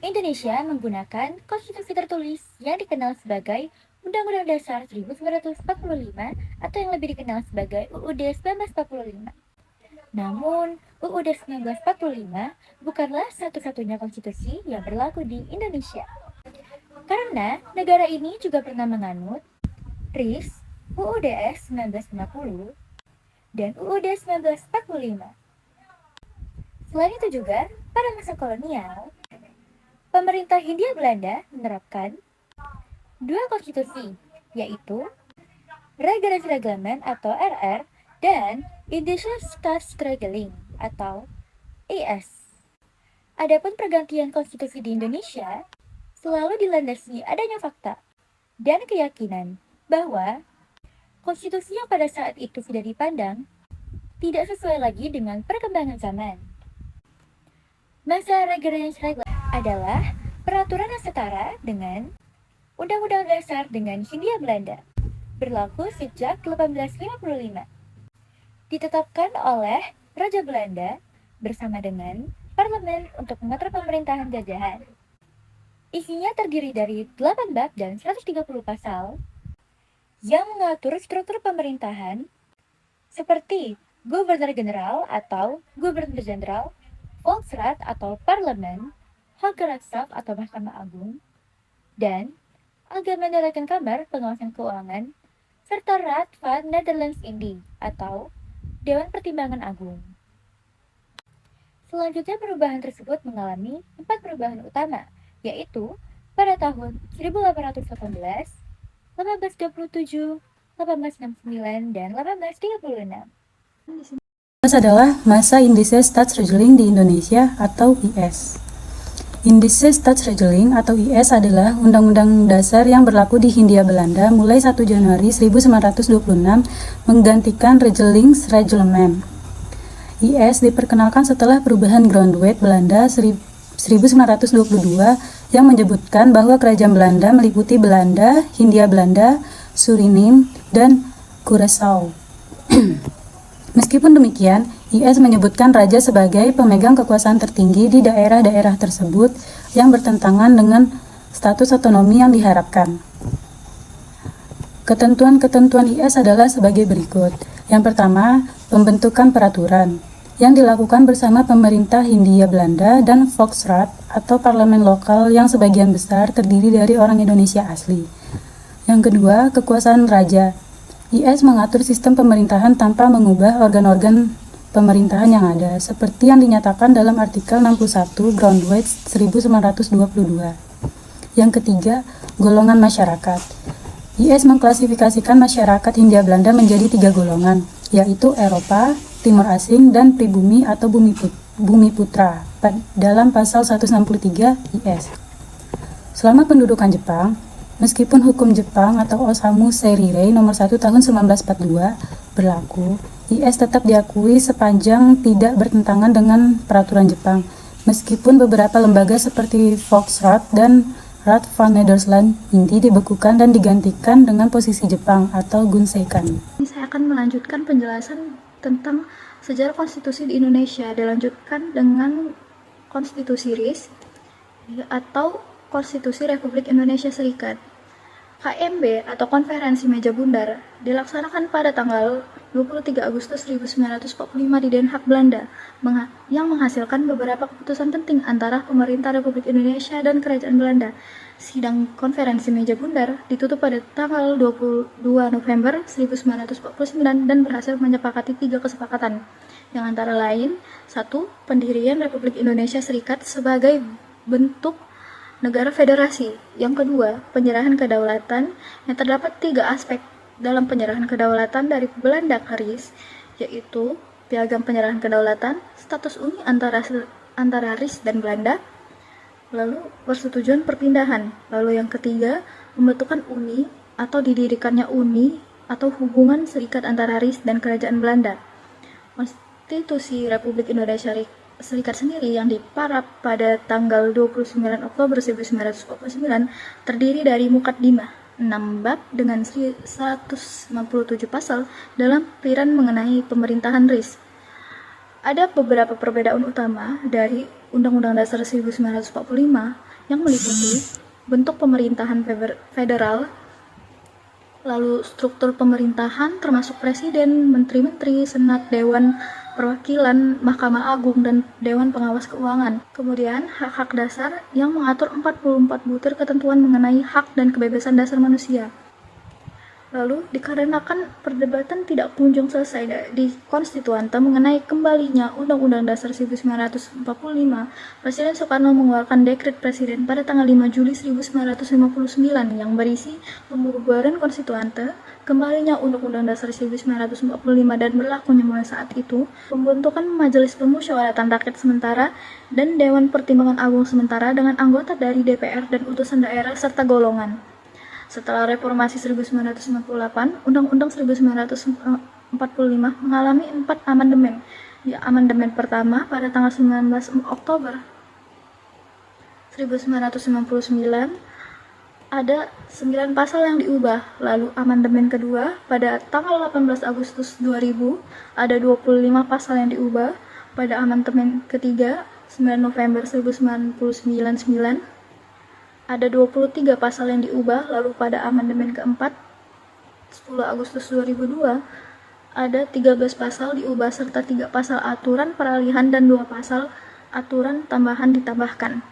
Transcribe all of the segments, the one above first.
Indonesia menggunakan konstitusi tertulis yang dikenal sebagai Undang-Undang Dasar 1945 atau yang lebih dikenal sebagai UUD 1945. Namun, UUD 1945 bukanlah satu-satunya konstitusi yang berlaku di Indonesia. Karena negara ini juga pernah menganut RIS, UUDS 1950, dan UUD 1945. Selain itu juga, pada masa kolonial, pemerintah Hindia Belanda menerapkan dua konstitusi, yaitu Regeringsreglement atau RR dan Indische Staatsregeling atau IS. Adapun pergantian konstitusi di Indonesia selalu dilandasi adanya fakta dan keyakinan bahwa konstitusi yang pada saat itu sudah dipandang tidak sesuai lagi dengan perkembangan zaman. Masa Regeringsreglement adalah peraturan yang setara dengan Undang-Undang Dasar dengan Hindia Belanda, berlaku sejak 1855. Ditetapkan oleh Raja Belanda bersama dengan parlemen untuk mengatur pemerintahan jajahan. Isinya terdiri dari 8 bab dan 130 pasal yang mengatur struktur pemerintahan seperti Gubernur Jenderal atau Gubernur Jenderal, Volksraad atau Parlemen, Hooggerechtshof atau Mahkamah Agung, dan Algemene Rekenkamer Pengawasan Keuangan, serta Raad van Nederlands-Indië atau Dewan Pertimbangan Agung. Selanjutnya perubahan tersebut mengalami 4 perubahan utama, yaitu pada tahun 1818, 1827, 1869, dan 1836. Adalah masa Indische Staatsregeling di Indonesia atau IS. Indische Staatsregeling atau IS adalah Undang-Undang Dasar yang berlaku di Hindia Belanda mulai 1 Januari 1926 menggantikan Regeringsreglement. IS diperkenalkan setelah perubahan Grondwet Belanda 1922 yang menyebutkan bahwa kerajaan Belanda meliputi Belanda, Hindia Belanda, Suriname, dan Curaçao. Meskipun demikian, IS menyebutkan raja sebagai pemegang kekuasaan tertinggi di daerah-daerah tersebut yang bertentangan dengan status otonomi yang diharapkan. Ketentuan-ketentuan IS adalah sebagai berikut. Yang pertama, pembentukan peraturan yang dilakukan bersama pemerintah Hindia Belanda dan Volksraad atau parlemen lokal yang sebagian besar terdiri dari orang Indonesia asli. Yang kedua, kekuasaan raja. IS mengatur sistem pemerintahan tanpa mengubah organ-organ pemerintahan yang ada, seperti yang dinyatakan dalam artikel 61 Grondwet 1922. Yang ketiga, golongan masyarakat. IS mengklasifikasikan masyarakat Hindia Belanda menjadi 3 golongan, yaitu Eropa, Timur Asing, dan pribumi atau bumi putra dalam pasal 163 IS. Selama pendudukan Jepang, meskipun hukum Jepang atau Osamu Seirei nomor 1 tahun 1942 berlaku, IS tetap diakui sepanjang tidak bertentangan dengan peraturan Jepang, meskipun beberapa lembaga seperti Volksraad dan Raad van Nederlands-Indië dibekukan dan digantikan dengan posisi Jepang atau Gunseikan. Saya akan melanjutkan penjelasan tentang sejarah konstitusi di Indonesia, dilanjutkan dengan konstitusi RIS atau Konstitusi Republik Indonesia Serikat. KMB atau Konferensi Meja Bundar dilaksanakan pada tanggal 23 Agustus 1945 di Den Haag, Belanda, yang menghasilkan beberapa keputusan penting antara pemerintah Republik Indonesia dan Kerajaan Belanda. Sidang Konferensi Meja Bundar ditutup pada tanggal 22 November 1949 dan berhasil menyepakati 3 kesepakatan, yang antara lain: 1. Pendirian Republik Indonesia Serikat sebagai bentuk negara federasi. Yang kedua, penyerahan kedaulatan, yang terdapat 3 aspek dalam penyerahan kedaulatan dari Belanda ke RIS, yaitu piagam penyerahan kedaulatan, status uni antara RIS dan Belanda, lalu persetujuan perpindahan. Lalu yang ketiga, pembentukan uni atau didirikannya uni atau hubungan serikat antara RIS dan Kerajaan Belanda. Konstitusi Republik Indonesia Serikat sendiri yang diparaf pada tanggal 29 Oktober 1949 terdiri dari Mukaddimah, 6 bab dengan 197 pasal dalam lampiran mengenai pemerintahan RIS. Ada beberapa perbedaan utama dari Undang-Undang Dasar 1945 yang meliputi bentuk pemerintahan federal, lalu struktur pemerintahan termasuk presiden, menteri-menteri, senat, dewan perwakilan, Mahkamah Agung, dan Dewan Pengawas Keuangan. Kemudian, hak-hak dasar yang mengatur 44 butir ketentuan mengenai hak dan kebebasan dasar manusia. Lalu, dikarenakan perdebatan tidak kunjung selesai di Konstituante mengenai kembalinya Undang-Undang Dasar 1945, Presiden Soekarno mengeluarkan dekret Presiden pada tanggal 5 Juli 1959 yang berisi pembubaran Konstituante, kembalinya Undang-Undang Dasar 1945 dan berlakunya mulai saat itu, pembentukan Majelis Permusyawaratan Rakyat Sementara dan Dewan Pertimbangan Agung Sementara dengan anggota dari DPR dan utusan daerah serta golongan. Setelah reformasi 1998, Undang-Undang 1945 mengalami 4 amandemen. Di amandemen pertama pada tanggal 19 Oktober 1999 ada 9 pasal yang diubah. Lalu amandemen kedua pada tanggal 18 Agustus 2000 ada 25 pasal yang diubah. Pada amandemen ketiga 9 November 1999 ada 23 pasal yang diubah, lalu pada amandemen keempat 10 Agustus 2002 ada 13 pasal diubah serta 3 pasal aturan peralihan dan 2 pasal aturan tambahan ditambahkan.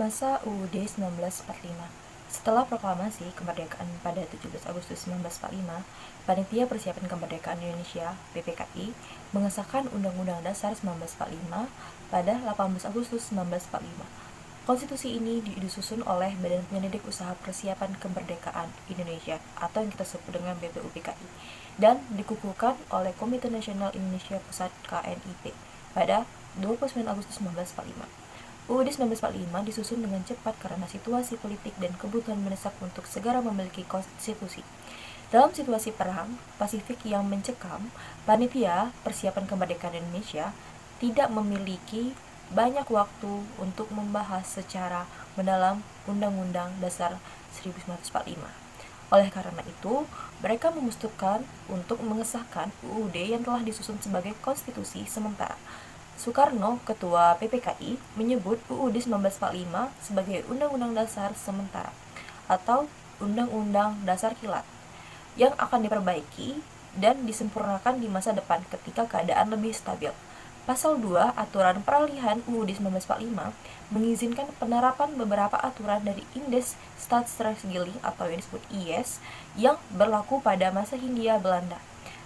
Masa UUD 1945. Setelah proklamasi kemerdekaan pada 17 Agustus 1945, Panitia Persiapan Kemerdekaan Indonesia (PPKI) mengesahkan Undang-Undang Dasar 1945 pada 18 Agustus 1945. Konstitusi ini disusun oleh Badan Penyelidik Usaha Persiapan Kemerdekaan Indonesia atau yang kita sebut dengan BPUPKI dan dikukuhkan oleh Komite Nasional Indonesia Pusat KNIP pada 29 Agustus 1945. UUD 1945 disusun dengan cepat karena situasi politik dan kebutuhan mendesak untuk segera memiliki konstitusi. Dalam situasi perang Pasifik yang mencekam, Panitia Persiapan Kemerdekaan Indonesia tidak memiliki banyak waktu untuk membahas secara mendalam Undang-Undang Dasar 1945. Oleh karena itu, mereka memutuskan untuk mengesahkan UUD yang telah disusun sebagai konstitusi sementara. Soekarno, Ketua PPKI, menyebut UUD 1945 sebagai Undang-Undang Dasar Sementara atau Undang-Undang Dasar Kilat yang akan diperbaiki dan disempurnakan di masa depan ketika keadaan lebih stabil. Pasal 2 Aturan Peralihan UUD 1945 mengizinkan penerapan beberapa aturan dari Indes Staatsrechtgiving atau yang disebut IS yang berlaku pada masa Hindia Belanda.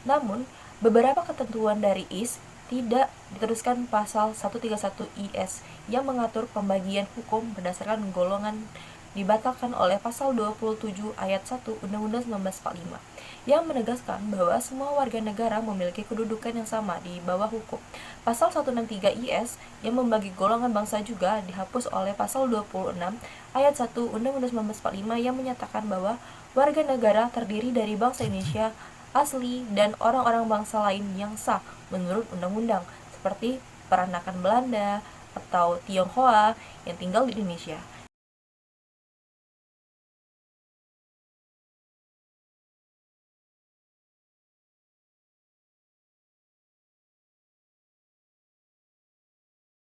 Namun, beberapa ketentuan dari IS tidak diteruskan pasal 131 IS yang mengatur pembagian hukum berdasarkan golongan dibatalkan oleh pasal 27 ayat 1 Undang-Undang 1945 yang menegaskan bahwa semua warga negara memiliki kedudukan yang sama di bawah hukum. Pasal 163 IS yang membagi golongan bangsa juga dihapus oleh pasal 26 ayat 1 Undang-Undang 1945 yang menyatakan bahwa warga negara terdiri dari bangsa Indonesia asli dan orang-orang bangsa lain yang sah menurut undang-undang seperti peranakan Belanda atau Tionghoa yang tinggal di Indonesia.